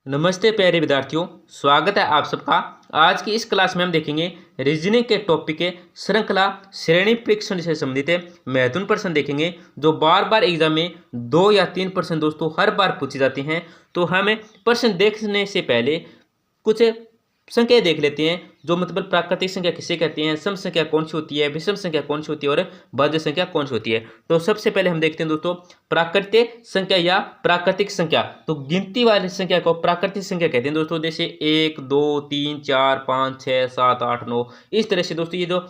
नमस्ते प्यारे विद्यार्थियों, स्वागत है आप सबका। आज की इस क्लास में हम देखेंगे रीजनिंग के टॉपिक के श्रृंखला श्रेणी परीक्षण से संबंधित महत्वपूर्ण प्रश्न देखेंगे जो बार बार एग्जाम में 2 या 3 प्रश्न दोस्तों हर बार पूछे जाते हैं। तो हमें प्रश्न देखने से पहले कुछ संख्या देख लेते हैं, जो मतलब प्राकृतिक संख्या किसे कहते हैं, सम संख्या कौन सी होती है, विषम संख्या कौन सी होती है और भाज्य संख्या कौन सी होती है। तो सबसे पहले हम देखते हैं दोस्तों प्राकृतिक संख्या या प्राकृतिक संख्या। तो गिनती वाली संख्या को प्राकृतिक संख्या कहते हैं दोस्तों, जैसे 1 2 3 4 5 6 7 8 9। इस तरह से दोस्तों ये जो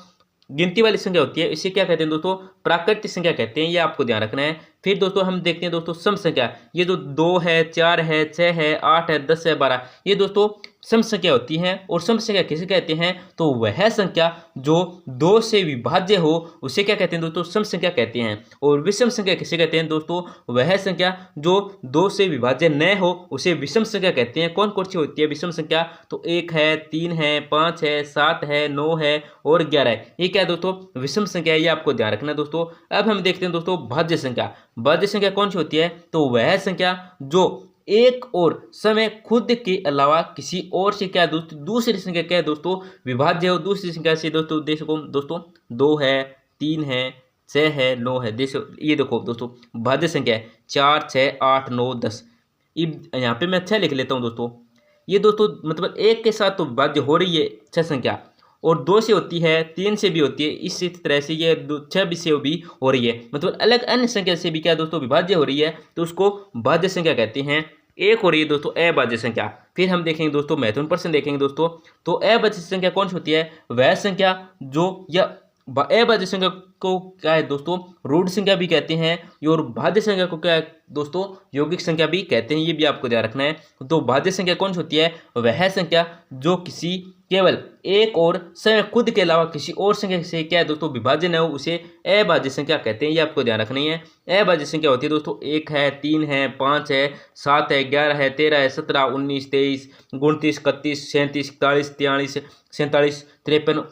गिनती वाली संख्या होती है इसे क्या कहते हैं दोस्तों, प्राकृतिक संख्या कहते हैं। ये आपको ध्यान रखना है। फिर दोस्तों हम देखते हैं दोस्तों सम संख्या। ये जो 2 है, 4 है, 6 है, 8 है, 10 है, 12, ये दोस्तों सम संख्या होती है। और सम संख्या किसे कहते हैं, तो वह संख्या जो 2 से विभाज्य हो उसे क्या कहते हैं दोस्तों, सम संख्या कहते हैं। और विषम संख्या किसे कहते हैं दोस्तों, वह संख्या जो 2 से विभाज्य न हो उसे विषम संख्या कहते हैं। कौन कौन सी होती है विषम संख्या, तो 1 है, 3 है, 5 है, 7 है, 9 है और 11 है। ये क्या है दोस्तों, विषम संख्या है। ये आपको ध्यान रखना है दोस्तों। अब हम देखते हैं दोस्तों भाज्य संख्या। भाज्य संख्या कौन सी होती है, तो वह संख्या जो एक और समय खुद के अलावा किसी और से क्या दोस्तों, दूसरी संख्या क्या है दोस्तों, विभाज्य हो। दूसरी संख्या से दोस्तों देखो दोस्तों 2 है, 3 है, 6 है, 9 है। देखो ये देखो दोस्तों भाज्य संख्या है 4 6 8 9 10। यहाँ पे मैं 6 लिख लेता हूँ दोस्तों। ये दोस्तों मतलब एक के साथ तो विभाज्य हो रही है 6 संख्या, और 2 से होती है, 3 से भी होती है। इसी तरह से ये 6 से भी हो रही है, मतलब अलग अन्य संख्या से भी क्या दोस्तों विभाज्य हो रही है, तो उसको भाज्य संख्या कहते हैं। एक हो रही है दोस्तों अभाज्य संख्या। फिर हम देखेंगे दोस्तों महत्वपूर्ण प्रश्न देखेंगे दोस्तों। तो अभाज्य संख्या कौन सी होती है, वह संख्या जो या अभाज्य संख्या को क्या है दोस्तों, रूढ़ संख्या भी कहते हैं, और भाज्य संख्या को क्या है दोस्तों, यौगिक संख्या भी कहते हैं। ये भी आपको ध्यान रखना है। तो भाज्य संख्या कौन सी होती है, वह संख्या जो किसी केवल एक और समय खुद के अलावा किसी और संख्या से क्या है दोस्तों विभाज्य न हो उसे अभाज्य संख्या कहते हैं। ये आपको ध्यान रखनी है। अभाज्य संख्या होती है दोस्तों 1 है, 3 है, 5 है, 7 है, 11 है, 13 है, 17 19 23 29 31 37 41 43 47 53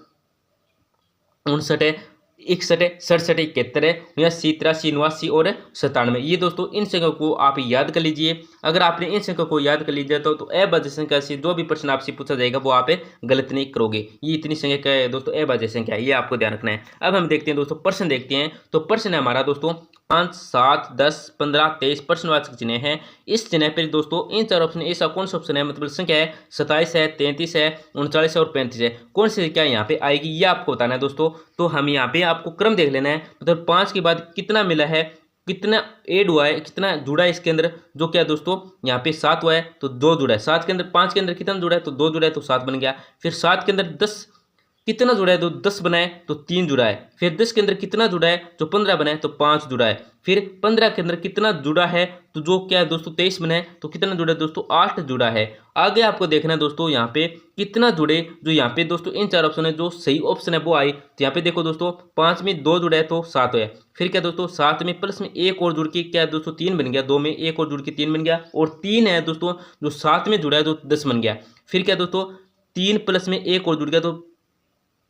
59 है, 61 है, 67 है, 71 है, 79 83 89 और 97। ये दोस्तों इन संख्याओं को आप याद कर लीजिए। अगर आपने इन संख्याओं को याद कर लीजिए तो अभाज्य संख्या से जो भी प्रश्न आपसे पूछा जाएगा वो आप गलत नहीं करोगे। ये इतनी संख्या क्या है दोस्तों, अभाज्य संख्या है। ये आपको ध्यान रखना है। अब हम देखते हैं दोस्तों प्रश्न देखते हैं। तो प्रश्न है हमारा दोस्तों 5 7 10 15 23 प्रश्नवाचक चिन्ह है। इस चिन्ह पर दोस्तों इन चार ऑप्शन ऐसा कौन सा ऑप्शन है, मतलब संख्या है 27 है, 33 है, 39 है और 35 है। कौन सी संख्या यहाँ पे आएगी ये आपको बताना है दोस्तों। तो हम यहाँ पे आपको क्रम देख लेना है, मतलब 5 के बाद कितना मिला है, कितना ऐड हुआ है, कितना जुड़ा है इसके अंदर। जो क्या है दोस्तों यहाँ पे 7 हुआ है तो 2 जुड़ा है। 7 के अंदर 5 के अंदर कितना जुड़ा है, तो 2 जुड़ा है तो 7 बन गया। फिर 7 के अंदर 10 कितना जुड़ा है, तो 10 बनाए तो 3 जुड़ा है। फिर 10 के अंदर कितना जुड़ा है, जो 15 बनाए तो 5 जुड़ा है। फिर 15 के अंदर कितना जुड़ा है, तो जो क्या है दोस्तों 23 बनाए तो कितना जुड़ा है दोस्तों, 8 जुड़ा है। आगे आपको देखना है दोस्तों यहाँ पे कितना जुड़े। जो यहाँ पे दोस्तों इन चार ऑप्शन है, जो सही ऑप्शन है वो आई। तो यहाँ पे देखो दोस्तों 5 में 2 जुड़ा है तो 7 है। फिर क्या दोस्तों 7 में प्लस में 1 और जुड़ के क्या है दोस्तों 3 बन गया। 2 में 1 और जुड़ के 3 बन गया, और 3 है दोस्तों जो 7 में जुड़ा है तो 10 बन गया। फिर क्या दोस्तों 3 प्लस में 1 और जुड़ गया, तो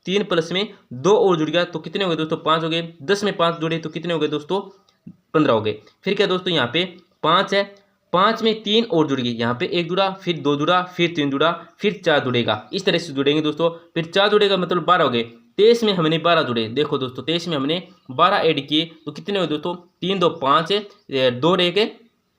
3 प्लस में 2 और जुड़ गया तो कितने हो गए दोस्तों 5 हो गए। 10 में 5 जुड़े तो कितने हो गए दोस्तों 15 हो गए। फिर क्या दोस्तों यहाँ पे 5 है, 5 में 3 और जुड़ गए, यहाँ पे 1 जुड़ा, फिर 2 जुड़ा, फिर 3 जुड़ा, फिर 4 जुड़ेगा। इस तरह से जुड़ेंगे दोस्तों। फिर 4 जुड़ेगा मतलब 12 हो गए। 23 में हमने 12 जुड़े। देखो दोस्तों 23 में हमने 12 ऐड किए तो कितने हुए दोस्तों, 3 2 5 2 रह गए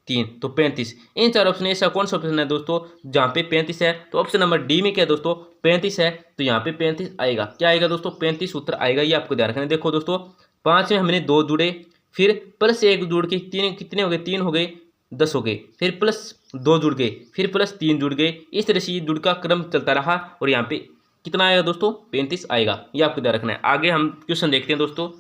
3 तो 35। इन चार ऑप्शन ऐसा कौन सा ऑप्शन है दोस्तों जहाँ पे 35 है, तो ऑप्शन नंबर डी में क्या है दोस्तों 35 है। तो यहाँ पे 35 आएगा। क्या आएगा दोस्तों 35 उत्तर आएगा। ये आपको ध्यान रखना है। देखो दोस्तों 5 में हमने 2 जुड़े, फिर प्लस 1 जुड़ के 3 कितने हो गए, 3 हो गए 10 हो गए। फिर प्लस 2 जुड़ गए, फिर प्लस 3 जुड़ गए। इस तरह से ये जुड़ का क्रम चलता रहा और यहाँ पे कितना आएगा दोस्तों 35 आएगा। ये आपको ध्यान रखना है। आगे हम क्वेश्चन देखते हैं दोस्तों।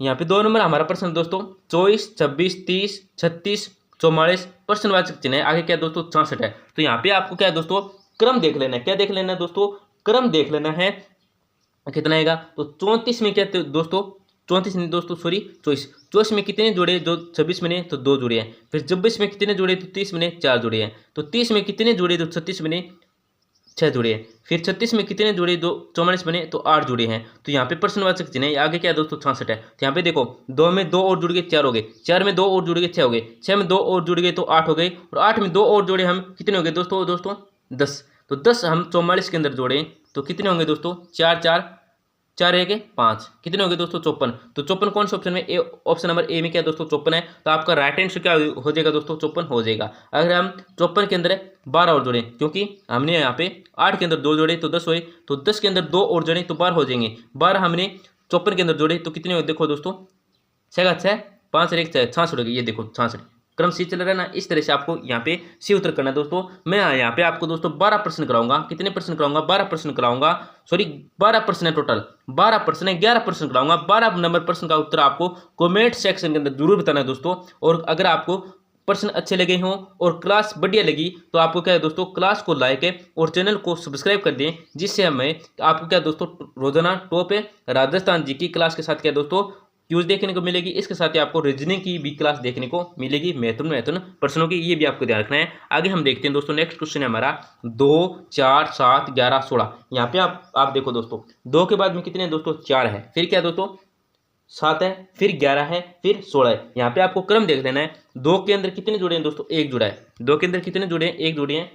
यहाँ पे 2 नंबर हमारा प्रश्न दोस्तों 24 26 30 36 44 प्रश्नवाचक चिन्ह है। आगे क्या है दोस्तों 66 है। तो यहाँ पे आपको क्या है दोस्तों क्रम देख लेना है। क्या देख लेना है दोस्तों, क्रम देख लेना है। कितना आएगा तो 34 में क्या दोस्तों 34 नहीं दोस्तों सॉरी 24 में कितने जुड़े, जो 26 बने तो 2 जुड़े हैं। फिर 26 में कितने जुड़े तो 30 बने 4 जुड़े हैं। तो 30 में कितने जुड़े तो 36 बने 6 जुड़े हैं। फिर 36 में कितने जुड़े, दो 44 बने तो 8 जुड़े हैं। तो यहाँ पे प्रश्नवाचक चिन्ह है, आगे क्या है दोस्तों 66 है। तो यहाँ पे देखो 2 में 2 और जुड़ गए 4 हो गए, 4 में 2 और जुड़ गए 6 हो गए, 6 में 2 और जुड़ गए तो 8 हो गए, और 8 में 2 और जोड़े हम कितने हो गए दोस्तों 10। तो 10 हम 44 के अंदर जोड़े तो कितने होंगे दोस्तों 4 4 4 एक 5, कितने हो गए दोस्तों 54। तो 54 कौन से ऑप्शन में, ए ऑप्शन नंबर ए में क्या दोस्तों 54 है। तो आपका राइट आंसर क्या हो जाएगा दोस्तों 54 हो जाएगा। अगर हम 54 के अंदर 12 और जोड़ें, क्योंकि हमने यहाँ पे 8 के अंदर 2 जोड़े तो 10 हुए, तो 10 के अंदर 2 और जोड़े तो 12 हो जाएंगे। 12 हमने 54 के अंदर जोड़े तो कितने हुए देखो दोस्तों 6 का 6, 5 और 1 6, 66 हो गए। ये देखो 66 क्रम सी चल रहा है ना। इस तरह से आपको यहाँ पे सी उत्तर करना है दोस्तों। मैं यहाँ पे आपको दोस्तों 12 प्रश्न कराऊंगा। कितने प्रश्न कराऊंगा 12 प्रश्न कराऊंगा, सॉरी 12 प्रश्न है टोटल, 12 प्रश्न है, 11 प्रश्न कराऊंगा। 12 नंबर प्रश्न का उत्तर आपको कमेंट सेक्शन के अंदर जरूर बताना है दोस्तों। और अगर आपको प्रश्न अच्छे लगे हों और क्लास बढ़िया लगी तो आपको क्या है दोस्तों क्लास को लाइक है और चैनल को सब्सक्राइब कर दें, जिससे हमें आपको क्या दोस्तों रोजाना टॉप है राजस्थान जी की क्लास के साथ क्या दोस्तों क्यूज देखने को मिलेगी। इसके साथ ही आपको रीजनिंग की भी क्लास देखने को मिलेगी, महत्वपूर्ण प्रश्नों की, ये भी आपको ध्यान रखना है। आगे हम देखते हैं दोस्तों, नेक्स्ट क्वेश्चन है हमारा 2 4 7 11 16। यहाँ पे आप देखो दोस्तों 2 के बाद में कितने दोस्तों 4 है, फिर क्या दोस्तों 7 है, फिर 11 है, फिर 16 है। यहाँ पे आपको क्रम देख लेना है। 2 के अंदर कितने जुड़े हैं दोस्तों 1 जुड़ा है, 2 के अंदर कितने जुड़े हैं 1 जुड़े हैं,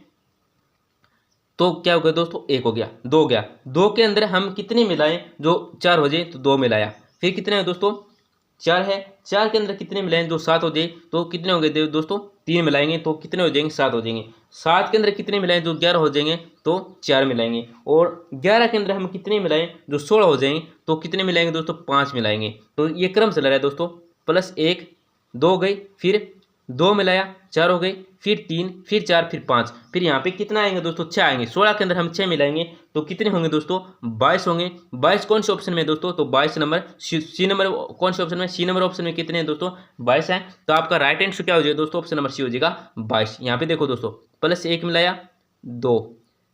तो क्या हो गया दोस्तों 1 हो गया, 2 हो गया। 2 के अंदर हम कितने मिलाएं जो 4 हो जाए, तो 2 मिलाया। फिर कितने है दोस्तों 4 है, 4 के अंदर कितने मिलाएं जो 7 हो जाए, तो कितने हो गए दोस्तों 3 मिलाएंगे तो कितने हो जाएंगे 7 हो जाएंगे। 7 के अंदर कितने मिलाएं जो 11 हो जाएंगे, तो 4 मिलाएंगे। और 11 के अंदर हम कितने मिलाएं जो 16 हो जाएंगे, तो कितने मिलाएंगे दोस्तों 5 मिलाएंगे। तो ये क्रम चल रहा है दोस्तों, प्लस 1 2 हो गई, फिर 2 मिलाया 4 हो गई, फिर 3, फिर 4, फिर 5, फिर यहाँ पे कितना आएंगे दोस्तों 6 आएंगे। 16 के अंदर हम 6 मिलाएंगे तो कितने होंगे दोस्तों 22 होंगे। 22 कौन से ऑप्शन में दोस्तों, तो 22 नंबर सी नंबर कौन से ऑप्शन में, सी नंबर ऑप्शन में कितने हैं दोस्तों 22 है। तो आपका राइट आंसर क्या हो जाएगा दोस्तों, ऑप्शन नंबर सी हो जाएगा 22। यहाँ पे देखो दोस्तों प्लस 1 मिलाया 2,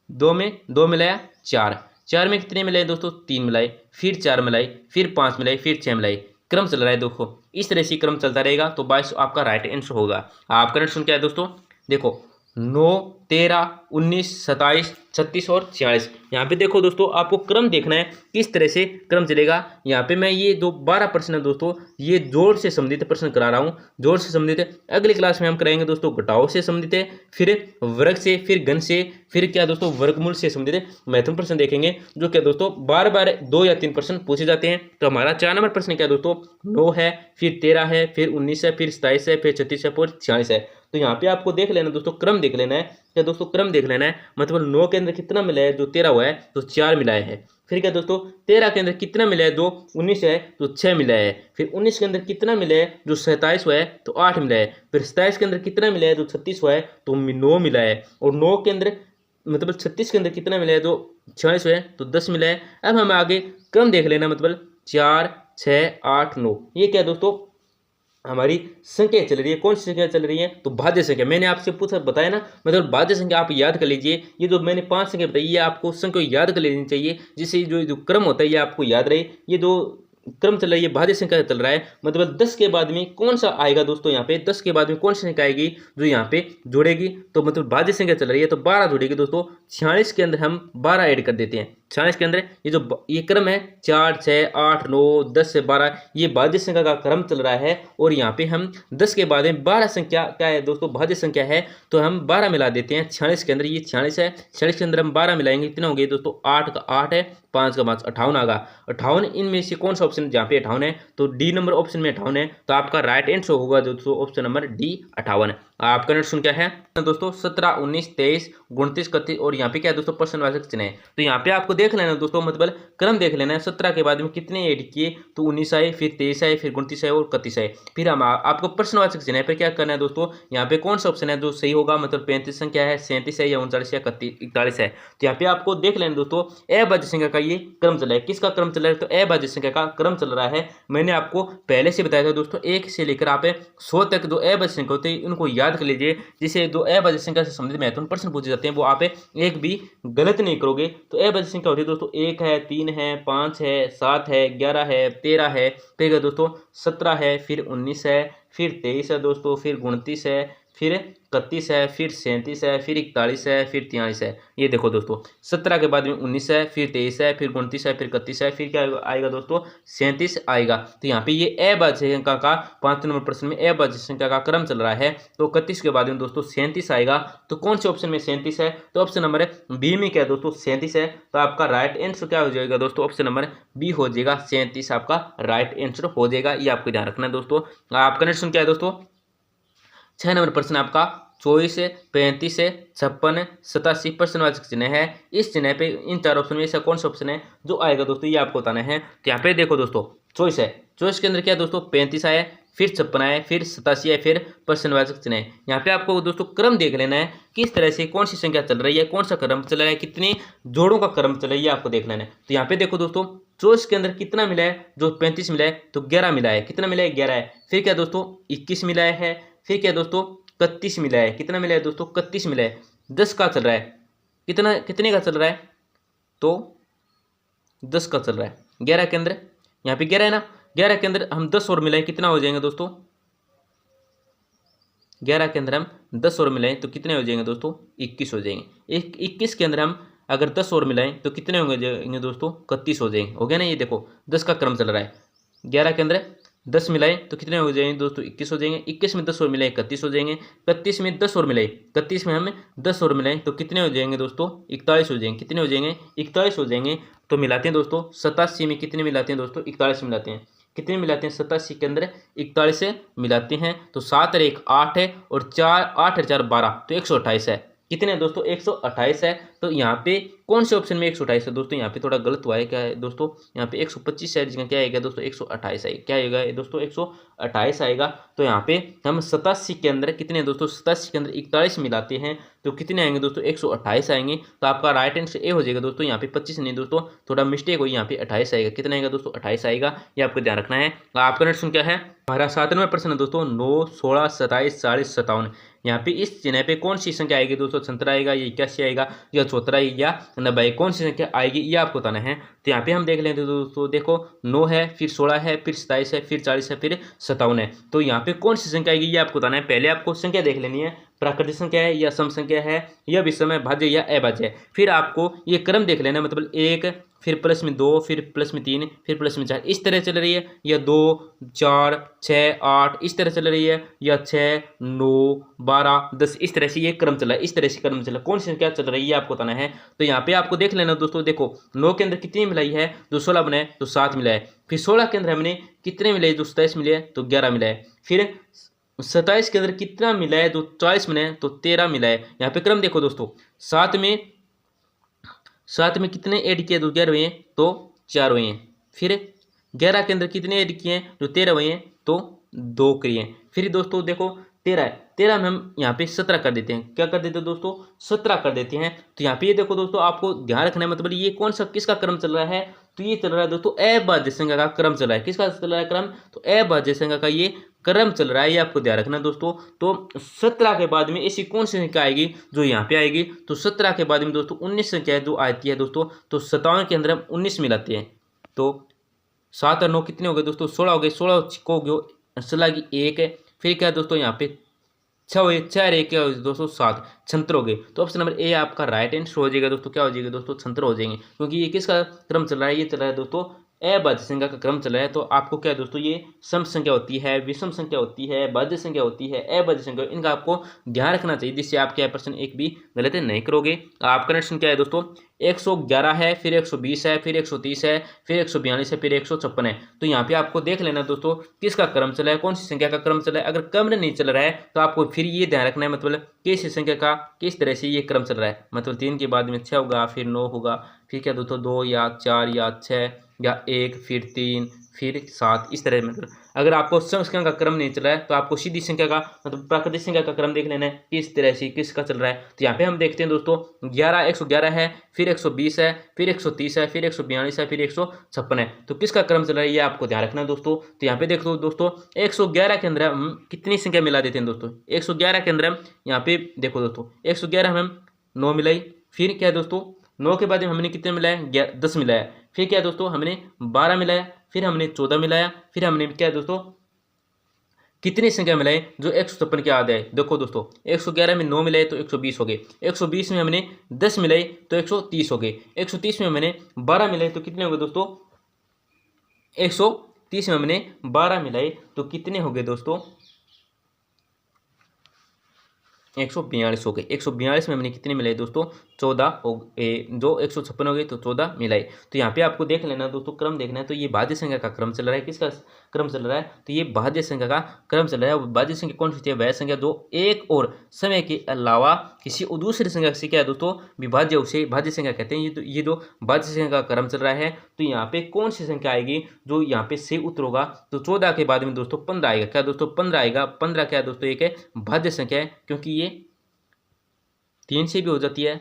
2 में 2 मिलाया 4, 4 में कितने मिलाए दोस्तों 3 मिलाए, फिर 4 मिलाए, फिर 5 मिलाए, फिर 6 मिलाए। क्रम चल रहा है देखो, इस तरह से क्रम चलता रहेगा। तो 22 आपका राइट आंसर होगा। आपका आंसर क्या है दोस्तों, देखो 9 13 19 27 36 और 46। यहाँ पे देखो दोस्तों आपको क्रम देखना है किस तरह से क्रम चलेगा। यहाँ पे मैं ये जो 12 प्रश्न है दोस्तों ये जोड़ से संबंधित प्रश्न करा रहा हूँ, जोड़ से संबंधित। अगली क्लास में हम कराएंगे दोस्तों घटाव से संबंधित, फिर वर्ग से, फिर घन से, फिर क्या दोस्तों वर्गमूल से संबंधित महत्वपूर्ण प्रश्न देखेंगे, जो क्या दोस्तों बार बार 2 या 3 प्रश्न पूछे जाते हैं। तो हमारा 4 नंबर प्रश्न क्या दोस्तों 9 है, फिर 13 है, फिर 19 है, फिर 27 है, फिर 36 है, फिर 46 है। तो यहाँ पे आपको देख लेना दोस्तों, क्रम देख लेना है क्या दोस्तों, क्रम देख लेना है। मतलब 9 के अंदर कितना मिला है जो 13 हुआ है तो 4 मिलाया है। फिर क्या दोस्तों 13 के अंदर कितना मिला है जो 19 है तो 6 मिला है। फिर 19 के अंदर कितना मिला है जो 27 हुआ है तो 8 मिला है। फिर 27 के अंदर कितना मिला है जो 36 हुआ है तो 9 मिला है। और 9 के अंदर मतलब 36 के अंदर कितना मिला है जो 46 हुआ है तो 10 मिला है। अब हम आगे क्रम देख लेना, मतलब 4 6 8 9, ये क्या दोस्तों हमारी संख्या चल रही है। कौन सी संख्या चल रही है, तो भाज्य संख्या। मैंने आपसे पूछा बताया ना, मतलब भाज्य संख्या आप याद कर लीजिए। ये जो मैंने 5 संख्या बताई ये आपको संख्या याद कर लेनी चाहिए, जिससे जो क्रम होता है ये आपको याद रहे। ये जो क्रम चल रहा है ये भाज्य संख्या चल रहा है, मतलब 10 के बाद में कौन सा आएगा दोस्तों, यहाँ पे 10 के बाद में कौन सी संख्या आएगी जो यहाँ पे जुड़ेगी, तो मतलब भाज्य संख्या चल रही है तो 12 जुड़ेगी दोस्तों। 46 के अंदर हम 12 ऐड कर देते हैं। 46 के अंदर ये क्रम है 4 6 8 9 10 से 12, ये भाज्य संख्या का क्रम चल रहा है। और यहाँ पे हम 10 के बाद में 12 संख्या क्या है दोस्तों भाज्य संख्या है, तो हम 12 मिला देते हैं। 46 के अंदर ये 46 है, 46 के अंदर हम 12 मिलाएंगे, कितना हो गया दोस्तों 8 का 8 है, 5 का 5 58 आगा। 58 इनमें से कौन सा ऑप्शन जहाँ पे 58 है, तो डी नंबर ऑप्शन में 58 है। तो आपका राइट आंसर होगा दोस्तों ऑप्शन नंबर डी 58। आपका आंसर क्या है दोस्तों 17 19 23 29 31। और यहाँ पे क्या है दोस्तों प्रश्नवाचक चिन्ह है। तो यहाँ पे आपको देख लेना दोस्तों, मतलब क्रम देख लेना है। 17 के बाद में कितने ऐड किए, तो 19 आए, फिर 23 आए, फिर 29 आए और 31 आए। फिर हम आपको प्रश्नवाचक चिन्ह पर क्या करना है दोस्तों, यहाँ पे कौन सा ऑप्शन है जो सही होगा, मतलब 35 संख्या है, 37 है, या 39 या 41 है। तो यहाँ पे आपको देख लेना दोस्तों अभाज्य संख्या का ये क्रम चल रहा है। किसका क्रम चल रहा है, तो अभाज्य संख्या का क्रम चल रहा है। मैंने आपको पहले से बताया था दोस्तों 1 से लेकर आप 100 तक जो अभाज्य संख्या होती है उनको याद कर लीजिए, जिसे जो अभाज्य संख्या से संबंधित महत्वपूर्ण प्रश्न पूछे जाते हैं वो आप एक भी गलत नहीं करोगे। तो अभाज्य संख्या होती है दोस्तों 1 है, 3 है, 5 है, 7 है, 11 है, 13 है, फिर दोस्तों 17 है, फिर 19 है, फिर 23 है दोस्तों, फिर 29 है, फिर 31 है, फिर 37 है, फिर 41 है, फिर 43 है। ये देखो दोस्तों 17 के बाद में 19 है, फिर 23 है, फिर 29 है, फिर 31 है, फिर क्या आएगा दोस्तों 37 आएगा। तो यहाँ पे ये अभाज्य संख्या का 5 नंबर प्रश्न में अभाज्य संख्या का क्रम चल रहा है। तो 31 के बाद में दोस्तों 37 आएगा। तो कौन से ऑप्शन में 37 है? तो ऑप्शन नंबर बी में क्या है दोस्तों 37 है। तो आपका राइट आंसर क्या हो जाएगा दोस्तों? ऑप्शन नंबर बी हो जाएगा, 37 आपका राइट आंसर हो जाएगा। ये आपको ध्यान रखना है दोस्तों। आपका नेक्स्ट क्या है दोस्तों? 6 नंबर प्रश्न आपका 24 है, 35 है, 56 है, 87 प्रश्नवाचक चिन्ह है। इस चिन्ह पे इन चार ऑप्शन में ऐसा कौन सा ऑप्शन है जो आएगा दोस्तों? ये आपको बताना है। तो यहाँ पे देखो दोस्तों 24 है, 24 के अंदर क्या है दोस्तों 35 आया, फिर 56 आया, फिर 87 है, फिर प्रश्नवाचक चिन्ह है। यहाँ पे आपको दोस्तों क्रम देख लेना है, किस तरह से कौन सी संख्या चल रही है, कौन सा क्रम चल रहा है, कितने जोड़ों का क्रम चल रहा है, ये आपको देख लेना है। तो यहाँ पे देखो दोस्तों 24 के अंदर कितना मिला है? जो 35 मिला है तो 11 मिला है। कितना मिला है? 11 है। फिर क्या दोस्तों 21 मिला है, फिर क्या दोस्तों 31 मिला है। कितना मिला है दोस्तों? 31 मिला है। 10 का चल रहा है, कितने का चल रहा है? तो 10 का चल रहा है। 11 के अंदर यहाँ पे 11 है ना, 11 के अंदर हम 10 और मिलाएं, कितना हो जाएंगे दोस्तों? 11 के अंदर हम 10 और मिलाएं तो कितने हो जाएंगे दोस्तों? 21 हो जाएंगे। 21 के अंदर हम अगर 10 और मिलाएं तो कितने होंगे जाएंगे दोस्तों? 31 हो जाएंगे। हो गया ना? ये देखो 10 का क्रम चल रहा है। 11 के अंदर 10 मिलाए तो कितने हो जाएंगे दोस्तों? 21 हो जाएंगे। 21 में 10 और मिलाए 31 हो जाएंगे। 31 में 10 और मिलाए, 31 में हम 10 और मिलाएं तो कितने हो जाएंगे दोस्तों? 41 हो जाएंगे। कितने हो जाएंगे? 41 हो जाएंगे। तो मिलाते हैं दोस्तों 87 में कितने मिलाते हैं दोस्तों? 41 मिलाते हैं। कितने मिलाते हैं? 87 के अंदर 41 से मिलाते हैं तो 7 और 1 8 है, और 4 8 और 4 12, तो 128 है। कितने हैं दोस्तों? 128 है। तो यहाँ पे कौन से ऑप्शन में 128 है दोस्तों? यहाँ पे थोड़ा गलत हुआ है। क्या है दोस्तों? यहाँ पे 125 है, जिसका क्या आएगा दोस्तों? 128 आएगा। क्या आएगा दोस्तों? 128 आएगा। तो यहाँ पे हम 87 के अंदर कितने हैं दोस्तों? 87 के अंदर 41 मिलाते हैं तो कितने आएंगे दोस्तों? 128 आएंगे। तो आपका राइट आंसर ए हो जाएगा दोस्तों। यहाँ पे 25 नहीं दोस्तों, थोड़ा मिस्टेक हुई, यहाँ पे 28 आएगा। कितना आएगा दोस्तों? 28 आएगा। ये आपको ध्यान रखना है। आपका नेक्स्ट क्या है? हमारा 7वां प्रश्न है दोस्तों 9 16 27 40 57। यहाँ पे इस चिन्ह पे कौन सी संख्या आएगी दोस्तों? 76 आएगा, या 81 आएगा, या 74 या 90? कौन सी संख्या आएगी ये आपको बताना है। तो यहाँ पे हम देख लेते हैं दोस्तों, देखो 9 है, फिर 16 है, फिर 27 है, फिर 40 है, फिर 57 है। तो यहाँ पे कौन सी संख्या आएगी ये आपको बताना है। पहले आपको संख्या देख लेनी है, प्राकृतिक संख्या है या सम संख्या है या विषम है, भाज्य या अभाज्य है। फिर आपको ये क्रम देख लेना, मतलब 1, फिर प्लस में 2, फिर प्लस में 3, फिर प्लस में 4, इस तरह चल रही है, या 2 4 6 8 इस तरह चल रही है, या 6 9 12 10 इस तरह से ये क्रम चला है। इस तरह से क्रम चला, कौन सी संख्या चल रही है ये आपको बताना है। तो यहाँ पे आपको देख लेना दोस्तों, देखो 9 के अंदर कितनी मिलाई है? जो 16 बनाए तो 7 मिला है। फिर 16 के अंदर हमने कितने मिलाए? जो 27 मिले तो 11 मिला है। फिर 27 के अंदर कितना मिला है? जो 40 मिला है तो 13 मिला है। यहाँ पे क्रम देखो दोस्तों, 7 में कितने ऐड किए? जो 11 हुए हैं तो 4 हुए हैं। फिर 11 के अंदर कितने ऐड किए हैं? जो 13 हुए हैं तो 2 किए हैं। फिर दोस्तों देखो 13 है, 13 में हम यहाँ पे 17 कर देते हैं। क्या कर देते हैं दोस्तों? 17 कर देते हैं। तो यहाँ पे ये देखो दोस्तों, आपको ध्यान रखना है, मतलब ये कौन सा किसका क्रम चल रहा है? तो ये चल रहा है दोस्तों अभाज्य संख्या का क्रम चल रहा है। किसका चल रहा है क्रम? तो अभाज्य संख्या का ये क्रम चल रहा है, ये आपको ध्यान रखना दोस्तों। तो 17 के बाद में ऐसी कौन सी संख्या आएगी जो यहाँ पे आएगी? तो 17 के बाद में दोस्तों 19 संख्या जो आती है दोस्तों, तो 57 के अंदर हम 19 मिलाते हैं तो 7 और 9 कितने हो गए दोस्तों? 16 हो गए। 16 को गए 16 की 1 है। फिर क्या है दोस्तों? यहाँ पे 6 हुए, 4 1 क्या हो दोस्तों? 7, 76 हो गए। तो ऑप्शन नंबर ए आपका राइट आंसर हो जाएगा दोस्तों। क्या हो जाएगा दोस्तों? 76 हो जाएंगे, क्योंकि ये किसका क्रम चल रहा है? ये चल रहा है दोस्तों अभाज्य संख्या का क्रम चल रहा है। तो आपको क्या है दोस्तों, ये सम संख्या होती है, विषम संख्या होती है, भाज्य संख्या होती है, अभाज्य संख्या, इनका आपको ध्यान रखना चाहिए, जिससे आप क्या प्रश्न एक भी गलत नहीं करोगे। आपका नेक्स्ट क्या है दोस्तों? 111 है, फिर 120 है, फिर 130 है, फिर 142 है, फिर 156 है। तो यहाँ पे आपको देख लेना दोस्तों, किसका क्रम चला है, कौन सी संख्या का क्रम चला है। अगर क्रम नहीं चल रहा है तो आपको फिर ये ध्यान रखना है, मतलब किस संख्या का किस तरह से ये क्रम चल रहा है। मतलब 3 के बाद में 6 होगा, फिर 9 होगा, फिर क्या दोस्तों 2 या 4 या 6 या 1, फिर 3, फिर 7, इस तरह। मतलब अगर आपको संख्या का क्रम नहीं चल रहा है तो आपको सीधी संख्या का, मतलब प्राकृतिक संख्या का क्रम देख लेना है, किस तरह से किसका चल रहा है। तो यहाँ पे हम देखते हैं दोस्तों 111 है, फिर 120 है, फिर 130 है, फिर 142 है, फिर 156 है। तो किसका क्रम चल रहा है ये आपको ध्यान रखना है दोस्तों। तो यहाँ पे देख लो दोस्तों 111 के अंदर हम कितनी संख्या मिला देते हैं दोस्तों? 111 के अंदर हम यहाँ पे देखो दोस्तों 111 में हम 9 मिलाई। फिर क्या है दोस्तों 9 के बाद में हमने कितने मिलाया? 10 मिलाया। फिर क्या है दोस्तों हमने 12 मिलाया, फिर हमने 14 मिलाया, फिर हमने क्या है दोस्तों कितनी संख्या मिलाए जो 156 के आधे है। देखो दोस्तों 111 में 9 मिलाए तो 120 हो गए, 120 में हमने 10 मिलाए तो 130 हो गए, 130 में मैंने 12 मिलाए तो कितने हो गए दोस्तों, 130 में हमने 12 मिलाए तो कितने हो गए दोस्तों, 142 हो गए। 142 में हमने कितने मिलाए दोस्तों, 14 हो जो 156 हो गए तो 14 मिलाए। तो यहाँ पे आपको देख लेना दोस्तों, क्रम देखना है तो ये भाज्य संख्या का क्रम चल रहा है। किसका क्रम चल रहा है, तो ये भाज्य संख्या का क्रम चल रहा है। भाज्य संख्या कौन सी है, वह संख्या जो एक और समय के अलावा किसी दूसरी संख्या से क्या है दोस्तों विभाज्य, उसे भाज्य संख्या कहते हैं। ये जो भाज्य संख्या का क्रम चल रहा है, तो यहाँ पे कौन सी संख्या आएगी जो यहाँ पे से उत्तर होगा, तो 14 के बाद में दोस्तों 15 आएगा। क्या दोस्तों 15 आएगा। 15 क्या है दोस्तों, एक है भाज्य संख्या है, क्योंकि ये 3 से भी हो जाती है,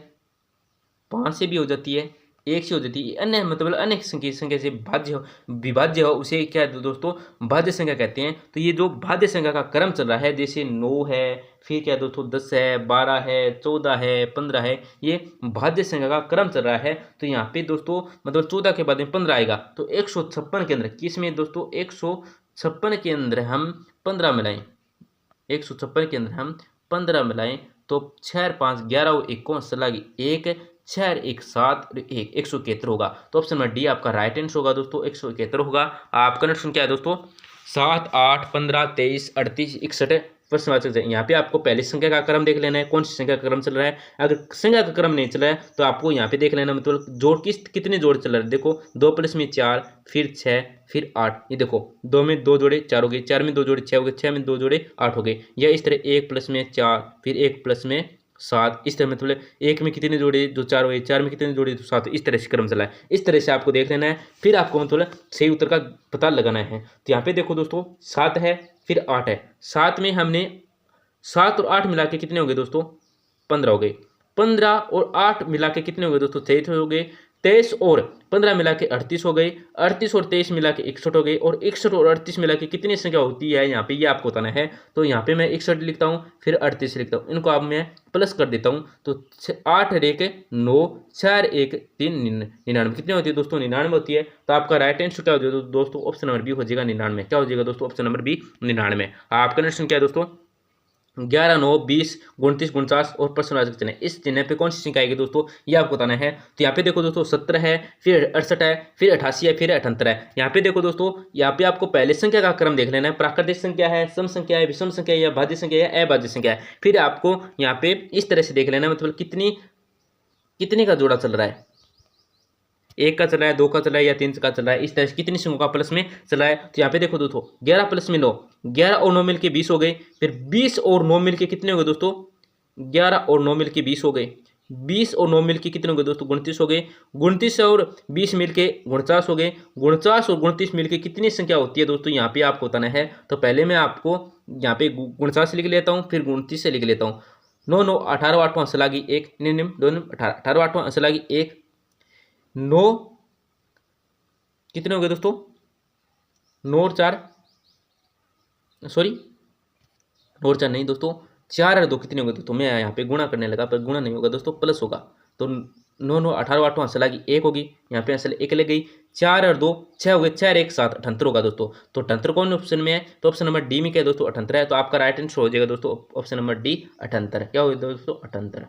5 से भी हो जाती है, 1 से हो जाती है, अन्य मतलब अनेक संख्या से विभाज्य हो उसे क्या है दोस्तों भाज्य संख्या कहते हैं। तो ये जो भाज्य संख्या का क्रम चल रहा है, जैसे 9 है, फिर क्या दोस्तों 10 है, 12 है, 14 है, 15 है, ये भाज्य संख्या का क्रम चल रहा है। तो यहाँ पे दोस्तों मतलब 14 के बाद में 15 आएगा, तो 156 के अंदर किस में दोस्तों 156 के अंदर हम 15 मिलाएं, 156 के अंदर हम 15 मिलाएं तो 6 5 11 और 1 कौन सा लगी 1, 6 1 7 और 1 171 होगा। तो ऑप्शन नंबर डी आपका राइट आंसर होगा दोस्तों, 171 होगा। आपका ऑप्शन क्या है दोस्तों, 7 8 15 23 38 61 प्रश्नवाचक है। यहाँ पे आपको पहली संख्या का क्रम देख लेना है, कौन सी संख्या का क्रम चल रहा है। अगर संख्या का क्रम नहीं चल रहा है तो आपको यहाँ पे देख लेना मतलब जोड़ कितने जोड़ चल रहे हैं। देखो 2 प्लस में 4, फिर 6, फिर 8, ये देखो 2 में 2 जोड़े 4 हो गए, 4 में 2 जोड़े 6 हो गए, 6 में 2 जोड़े 8 हो गए। या इस तरह 1 प्लस में 4, फिर 1 प्लस में 7, इस तरह मतलब 1 में कितने जोड़े जो 4 हुए, 4 में कितने जोड़े तो 7, इस तरह से क्रम चला है। इस तरह से आपको देख लेना है, फिर आपको मतलब सही उत्तर का पता लगाना है। तो यहाँ पे देखो दोस्तों 7 है, फिर 8 है, 7 में हमने 7 और 8 मिला के कितने हो गए दोस्तों 15 हो गए, 15 और 8 मिला के कितने हो गए दोस्तों 23 हो गए, 23 और 15 मिला के 38 हो गए, 38 और 23 मिला के 61 हो गए, और 61 और 38 मिला के कितनी संख्या होती है यहाँ पे ये आपको बताना है। तो यहाँ पे मैं 61 लिखता हूँ, फिर 38 लिखता हूँ, इनको अब मैं प्लस कर देता हूँ। तो 8 और 1 9, 4 1 3 99 कितनी होती है दोस्तों 99 होती है। तो आपका राइट आंसर क्या हो जाएगा दोस्तों, ऑप्शन नंबर बी हो जाएगा 99। क्या हो जाएगा दोस्तों, ऑप्शन नंबर बी 99। आपका आंसर क्या है दोस्तों, 11 9 20 29 49 और प्रश्नवाचक चिन्ह, इस चिन्ह पे कौन सी संख्या आएगी दोस्तों ये आपको बताना है। तो यहाँ पे देखो दोस्तों 17 है, फिर 68 है, फिर 88 है, फिर 78 है। यहाँ पे देखो दोस्तों, यहाँ पे आपको पहले संख्या का क्रम देख लेना है, प्राकृतिक संख्या है, सम संख्या है, विषम संख्या है, या भाज्य संख्या है, अभाज्य संख्या है। फिर आपको यहाँ पे इस तरह से देख लेना है मतलब कितने का जोड़ा चल रहा है, 1 का चल रहा है, 2 का चल रहा है, या 3 का चल रहा है, इस तरह से कितनी संख्या का प्लस में चल रहा है। तो यहाँ पे देखो दोस्तों 11 प्लस में 9, 11 और 9 मिल के 20 हो गए, फिर 20 और 9 मिल के कितने हो गए दोस्तों 11 और 9 मिल के 20 हो गए, 20 और 9 मिल के कितने हो गए दोस्तों 29 हो गए, 29 और 20 मिल के 49 हो गए, 49 और 29 मिल के कितनी संख्या होती है दोस्तों यहाँ पे आपको बताना है। तो पहले मैं आपको यहाँ पे 49 लिख लेता हूँ, फिर 29 से लिख लेता हूँ। 9 9 18 8 अंश लागी 1, 9 2 18 18 8 अंश लागी 1, 9 कितने हो गए दोस्तों 9 और 4 सॉरी 9 और 4 नहीं दोस्तों 4 और 2 कितने हो गए दोस्तों, मैं यहाँ पे गुणा करने लगा पर गुणा नहीं होगा दोस्तों प्लस होगा। तो 9 9 18 8 अंश लागी 1 होगी, यहाँ पे अंश 1 लग गई, 4 और 2 6 हो गए, 4 1 7 78 होगा दोस्तों। तो 78 कौन ऑप्शन में है, तो ऑप्शन नंबर डी में क्या है दोस्तों 78 है। तो आपका राइट आंसर हो जाएगा दोस्तों ऑप्शन नंबर डी 78। क्या होगा दोस्तों 78।